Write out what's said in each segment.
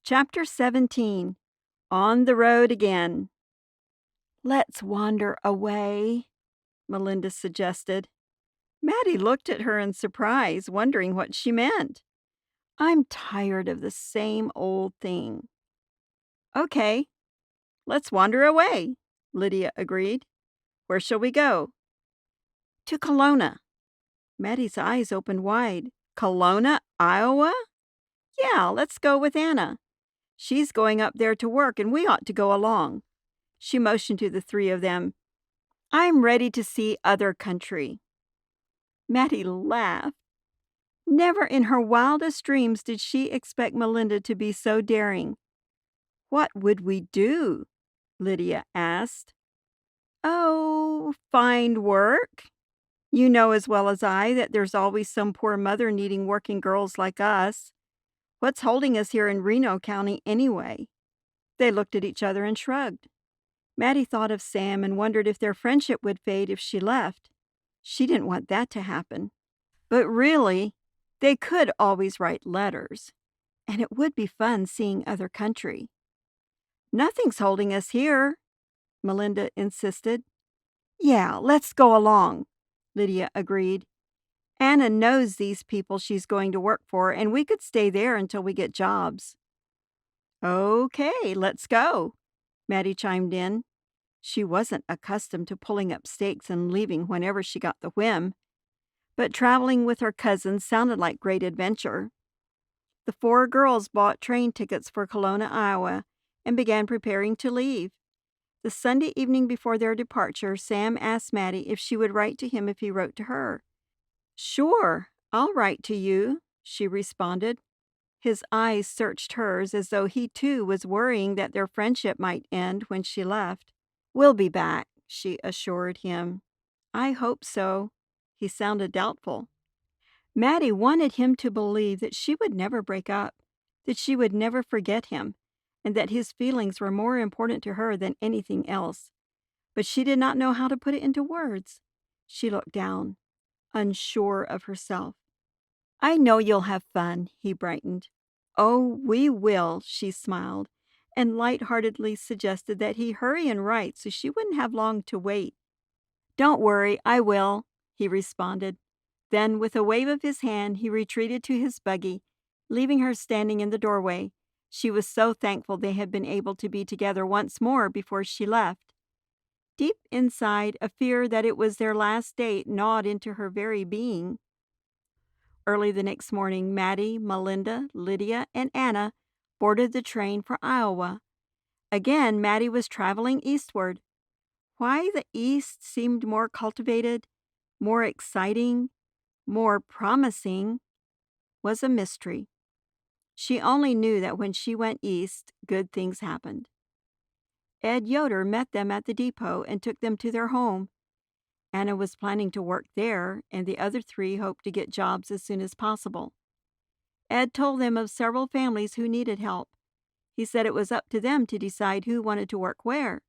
Chapter 17. On the Road Again. "Let's wander away," Melinda suggested. Mattie looked at her in surprise, wondering what she meant. "I'm tired of the same old thing." "Okay, let's wander away," Lydia agreed. "Where shall we go?" "To Kelowna." Mattie's eyes opened wide. "Kelowna, Iowa?" "Yeah, let's go with Anna. She's going up there to work, and we ought to go along." She motioned to the three of them. "I'm ready to see other country." Mattie laughed. Never in her wildest dreams did she expect Melinda to be so daring. "What would we do?" Lydia asked. "Oh, find work. You know as well as I that there's always some poor mother needing working girls like us. What's holding us here in Reno County anyway?" They looked at each other and shrugged. Mattie thought of Sam and wondered if their friendship would fade if she left. She didn't want that to happen. But really, they could always write letters, and it would be fun seeing other country. "Nothing's holding us here," Melinda insisted. "Yeah, let's go along," Lydia agreed. "Anna knows these people she's going to work for, and we could stay there until we get jobs." "Okay, let's go," Mattie chimed in. She wasn't accustomed to pulling up stakes and leaving whenever she got the whim, but traveling with her cousins sounded like great adventure. The four girls bought train tickets for Kelowna, Iowa, and began preparing to leave. The Sunday evening before their departure, Sam asked Mattie if she would write to him if he wrote to her. "Sure, I'll write to you," she responded. His eyes searched hers as though he too was worrying that their friendship might end when she left. "We'll be back," she assured him. "I hope so." He sounded doubtful. Mattie wanted him to believe that she would never break up, that she would never forget him, and that his feelings were more important to her than anything else. But she did not know how to put it into words. She looked down, unsure of herself. "I know you'll have fun," he brightened. "Oh, we will," she smiled, and lightheartedly suggested that he hurry and write so she wouldn't have long to wait. "Don't worry, I will," he responded. Then, with a wave of his hand, he retreated to his buggy, leaving her standing in the doorway. She was so thankful they had been able to be together once more before she left. Deep inside, a fear that it was their last date gnawed into her very being. Early the next morning, Mattie, Melinda, Lydia, and Anna boarded the train for Iowa. Again, Mattie was traveling eastward. Why the East seemed more cultivated, more exciting, more promising, was a mystery. She only knew that when she went east, good things happened. Ed Yoder met them at the depot and took them to their home. Anna was planning to work there, and the other three hoped to get jobs as soon as possible. Ed told them of several families who needed help. He said it was up to them to decide who wanted to work where.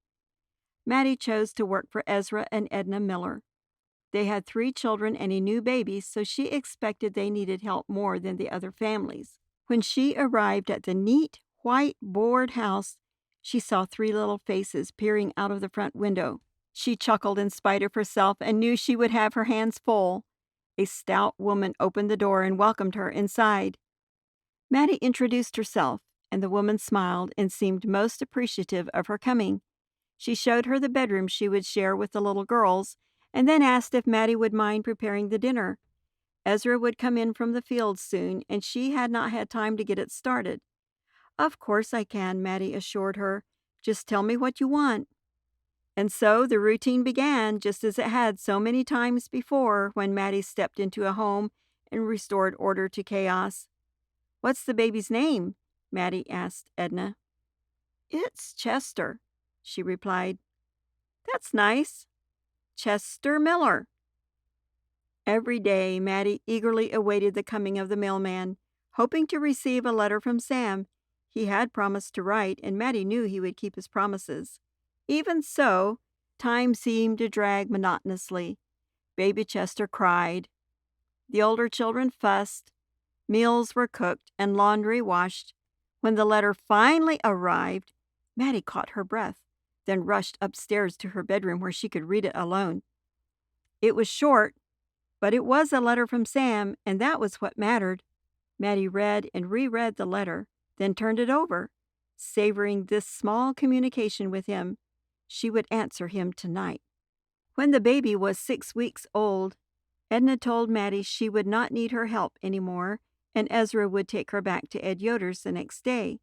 Mattie chose to work for Ezra and Edna Miller. They had 3 children and a new baby, so she expected they needed help more than the other families. When she arrived at the neat, white board house, she saw 3 little faces peering out of the front window. She chuckled in spite of herself and knew she would have her hands full. A stout woman opened the door and welcomed her inside. Mattie introduced herself, and the woman smiled and seemed most appreciative of her coming. She showed her the bedroom she would share with the little girls, and then asked if Mattie would mind preparing the dinner. Ezra would come in from the field soon, and she had not had time to get it started. "Of course I can," Mattie assured her. "Just tell me what you want." And so the routine began, just as it had so many times before when Mattie stepped into a home and restored order to chaos. "What's the baby's name?" Mattie asked Edna. "It's Chester," she replied. "That's nice. Chester Miller." Every day, Mattie eagerly awaited the coming of the mailman, hoping to receive a letter from Sam. He had promised to write, and Mattie knew he would keep his promises. Even so, time seemed to drag monotonously. Baby Chester cried. The older children fussed. Meals were cooked and laundry washed. When the letter finally arrived, Mattie caught her breath, then rushed upstairs to her bedroom where she could read it alone. It was short, but it was a letter from Sam, and that was what mattered. Mattie read and reread the letter, then turned it over, savoring this small communication with him. She would answer him tonight. When the baby was 6 weeks old, Edna told Mattie she would not need her help anymore, and Ezra would take her back to Ed Yoder's the next day.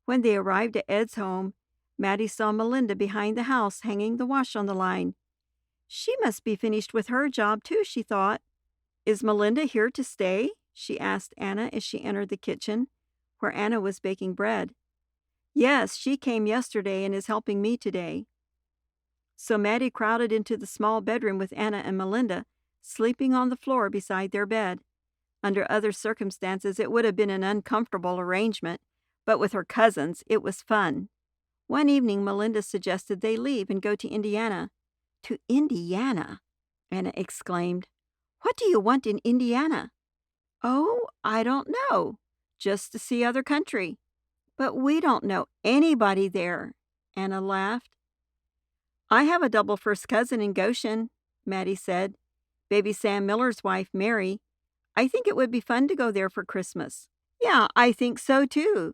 When they arrived at Ed's home, Mattie saw Melinda behind the house hanging the wash on the line. She must be finished with her job too, she thought. Is Melinda here to stay? She asked Anna as she entered the kitchen, where Anna was baking bread. Yes, she came yesterday and is helping me today. So Mattie crowded into the small bedroom with Anna and Melinda, sleeping on the floor beside their bed. Under other circumstances, it would have been an uncomfortable arrangement, but with her cousins, it was fun. One evening, Melinda suggested they leave and go to Indiana. To Indiana? Anna exclaimed. What do you want in Indiana? Oh, I don't know. Just to see other country. But we don't know anybody there. Anna laughed. I have a double first cousin in Goshen, Mattie said. Baby Sam Miller's wife, Mary. I think it would be fun to go there for Christmas. Yeah, I think so too.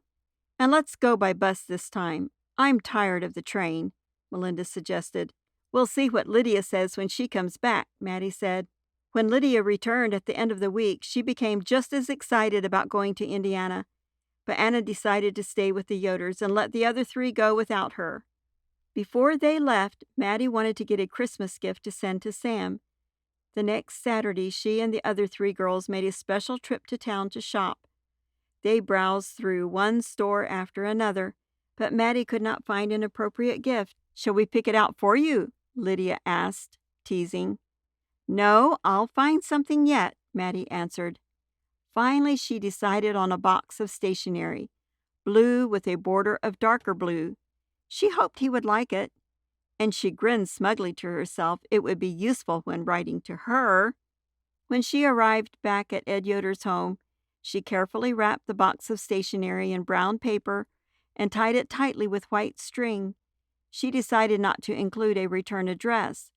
And let's go by bus this time. I'm tired of the train, Melinda suggested. We'll see what Lydia says when she comes back, Mattie said. When Lydia returned at the end of the week, she became just as excited about going to Indiana. But Anna decided to stay with the Yoders and let the other three go without her. Before they left, Mattie wanted to get a Christmas gift to send to Sam. The next Saturday, she and the other three girls made a special trip to town to shop. They browsed through one store after another, but Mattie could not find an appropriate gift. Shall we pick it out for you? Lydia asked, teasing. No, I'll find something yet, Mattie answered. Finally, she decided on a box of stationery, blue with a border of darker blue. She hoped he would like it, and she grinned smugly to herself it would be useful when writing to her. When she arrived back at Ed Yoder's home, she carefully wrapped the box of stationery in brown paper and tied it tightly with white string. She decided not to include a return address.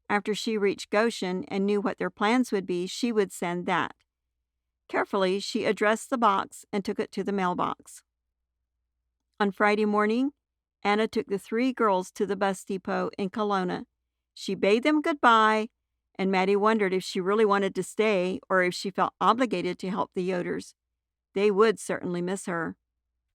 After she reached Goshen and knew what their plans would be, she would send that. Carefully, she addressed the box and took it to the mailbox. On Friday morning, Anna took the three girls to the bus depot in Kelowna. She bade them goodbye, and Mattie wondered if she really wanted to stay or if she felt obligated to help the Yoders. They would certainly miss her.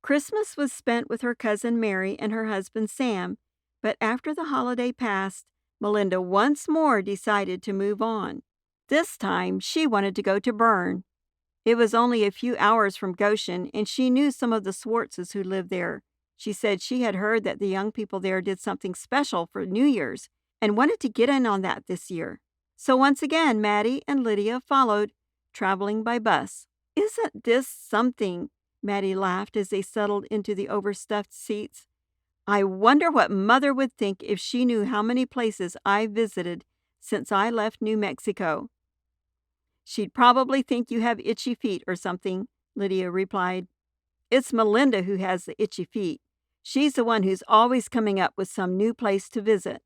Christmas was spent with her cousin Mary and her husband Sam, but after the holiday passed, Melinda once more decided to move on. This time, she wanted to go to Bern. It was only a few hours from Goshen, and she knew some of the Swartzes who lived there. She said she had heard that the young people there did something special for New Year's and wanted to get in on that this year. So once again, Mattie and Lydia followed, traveling by bus. Isn't this something? Mattie laughed as they settled into the overstuffed seats. I wonder what Mother would think if she knew how many places I've visited since I left New Mexico. She'd probably think you have itchy feet or something, Lydia replied. It's Melinda who has the itchy feet. She's the one who's always coming up with some new place to visit.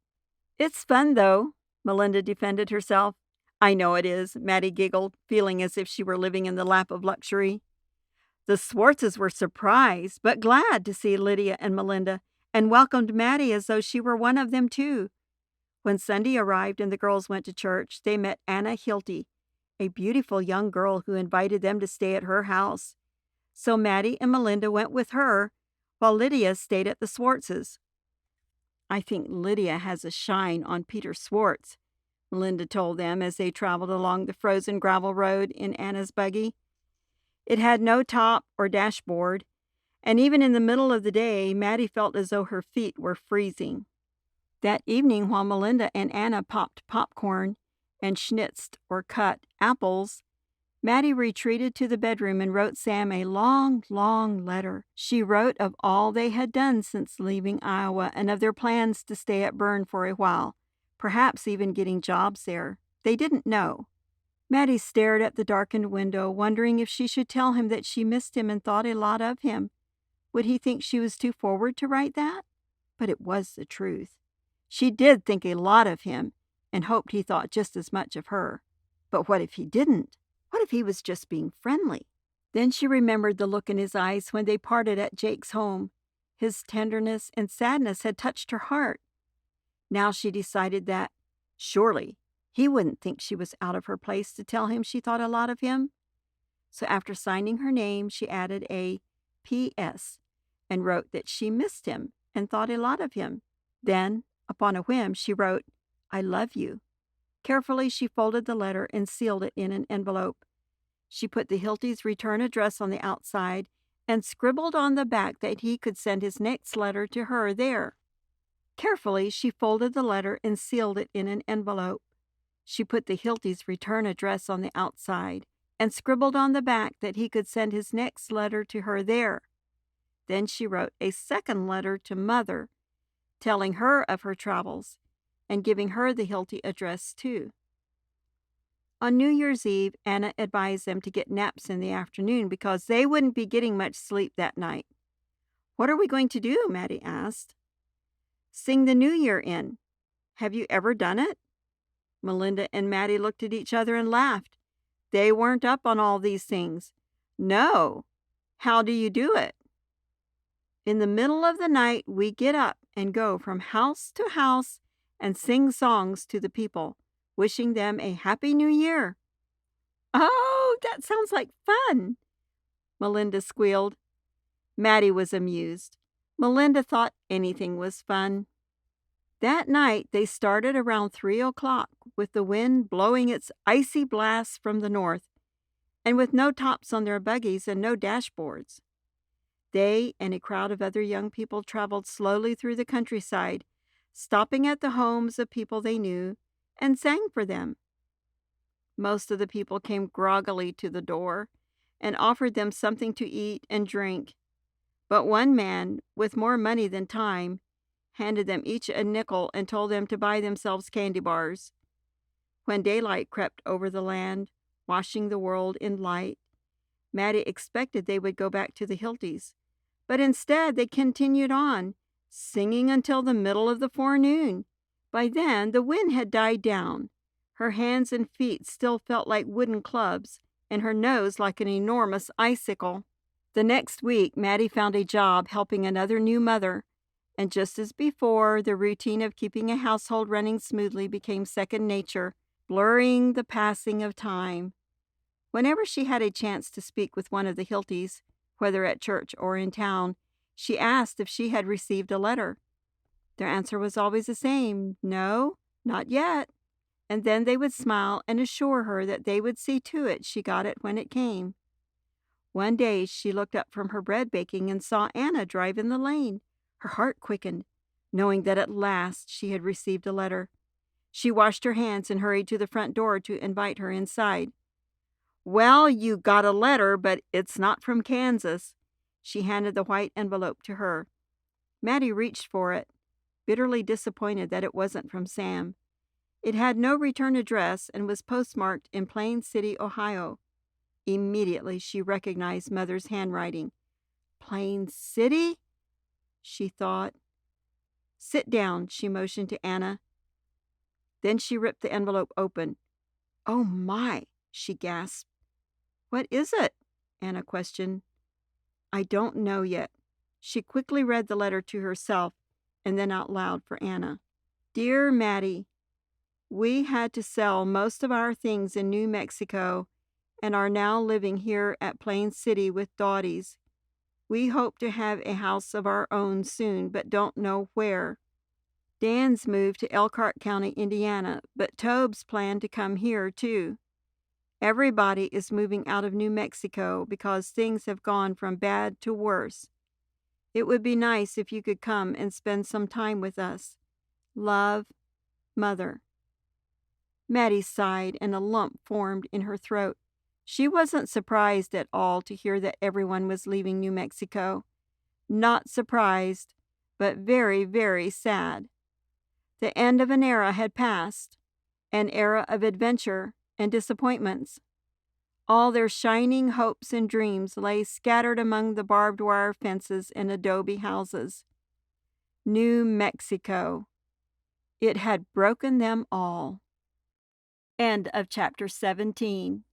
It's fun, though, Melinda defended herself. I know it is, Mattie giggled, feeling as if she were living in the lap of luxury. The Swartzes were surprised, but glad to see Lydia and Melinda, and welcomed Mattie as though she were one of them too. When Sunday arrived and the girls went to church, they met Anna Hilty, a beautiful young girl who invited them to stay at her house. So Mattie and Melinda went with her, while Lydia stayed at the Swartzes. I think Lydia has a shine on Peter Swartz, Melinda told them as they traveled along the frozen gravel road in Anna's buggy. It had no top or dashboard, and even in the middle of the day, Mattie felt as though her feet were freezing. That evening, while Melinda and Anna popped popcorn and schnitzed or cut apples, Mattie retreated to the bedroom and wrote Sam a long, long letter. She wrote of all they had done since leaving Iowa and of their plans to stay at Bern for a while, perhaps even getting jobs there. They didn't know. Mattie stared at the darkened window, wondering if she should tell him that she missed him and thought a lot of him. Would he think she was too forward to write that? But it was the truth. She did think a lot of him and hoped he thought just as much of her. But what if he didn't? What if he was just being friendly? Then she remembered the look in his eyes when they parted at Jake's home. His tenderness and sadness had touched her heart. Now she decided that, surely, he wouldn't think she was out of her place to tell him she thought a lot of him. So after signing her name, she added a P.S. and wrote that she missed him and thought a lot of him. Then, upon a whim, she wrote, "I love you." Carefully, she folded the letter and sealed it in an envelope. She put the Hilty's return address on the outside and scribbled on the back that he could send his next letter to her there. Carefully, she folded the letter and sealed it in an envelope. She put the Hilty's return address on the outside and scribbled on the back that he could send his next letter to her there. Then she wrote a second letter to Mother, telling her of her travels and giving her the Hilty address too. On New Year's Eve, Anna advised them to get naps in the afternoon because they wouldn't be getting much sleep that night. "What are we going to do?" Mattie asked. "Sing the New Year in. Have you ever done it?" Melinda and Mattie looked at each other and laughed. They weren't up on all these things. "No. How do you do it?" "In the middle of the night, we get up and go from house to house and sing songs to the people, wishing them a Happy New Year." "Oh, that sounds like fun," Melinda squealed. Mattie was amused. Melinda thought anything was fun. That night, they started around 3 o'clock with the wind blowing its icy blasts from the north, and with no tops on their buggies and no dashboards. They and a crowd of other young people traveled slowly through the countryside, stopping at the homes of people they knew, and sang for them. Most of the people came groggily to the door and offered them something to eat and drink. But one man, with more money than time, handed them each a nickel and told them to buy themselves candy bars. When daylight crept over the land, washing the world in light, Mattie expected they would go back to the Hiltys, but instead they continued on, singing until the middle of the forenoon. By then, the wind had died down. Her hands and feet still felt like wooden clubs, and her nose like an enormous icicle. The next week, Mattie found a job helping another new mother, and just as before, the routine of keeping a household running smoothly became second nature, blurring the passing of time. Whenever she had a chance to speak with one of the Hiltys, whether at church or in town, she asked if she had received a letter. Their answer was always the same: "No, not yet." And then they would smile and assure her that they would see to it she got it when it came. One day she looked up from her bread baking and saw Anna drive in the lane. Her heart quickened, knowing that at last she had received a letter. She washed her hands and hurried to the front door to invite her inside. "Well, you got a letter, but it's not from Kansas." She handed the white envelope to her. Mattie reached for it, bitterly disappointed that it wasn't from Sam. It had no return address and was postmarked in Plain City, Ohio. Immediately she recognized Mother's handwriting. "Plain City?" she thought. "Sit down," she motioned to Anna. Then she ripped the envelope open. "Oh my," she gasped. "What is it?" Anna questioned. "I don't know yet." She quickly read the letter to herself and then out loud for Anna. "Dear Mattie, we had to sell most of our things in New Mexico and are now living here at Plain City with Dotties. We hope to have a house of our own soon, but don't know where. Dan's moved to Elkhart County, Indiana, but Tobe's planned to come here too. Everybody is moving out of New Mexico because things have gone from bad to worse. It would be nice if you could come and spend some time with us. Love, Mother." Mattie sighed and a lump formed in her throat. She wasn't surprised at all to hear that everyone was leaving New Mexico. Not surprised, but very, very sad. The end of an era had passed, an era of adventure and disappointments. All their shining hopes and dreams lay scattered among the barbed wire fences and adobe houses. New Mexico. It had broken them all. End of chapter 17.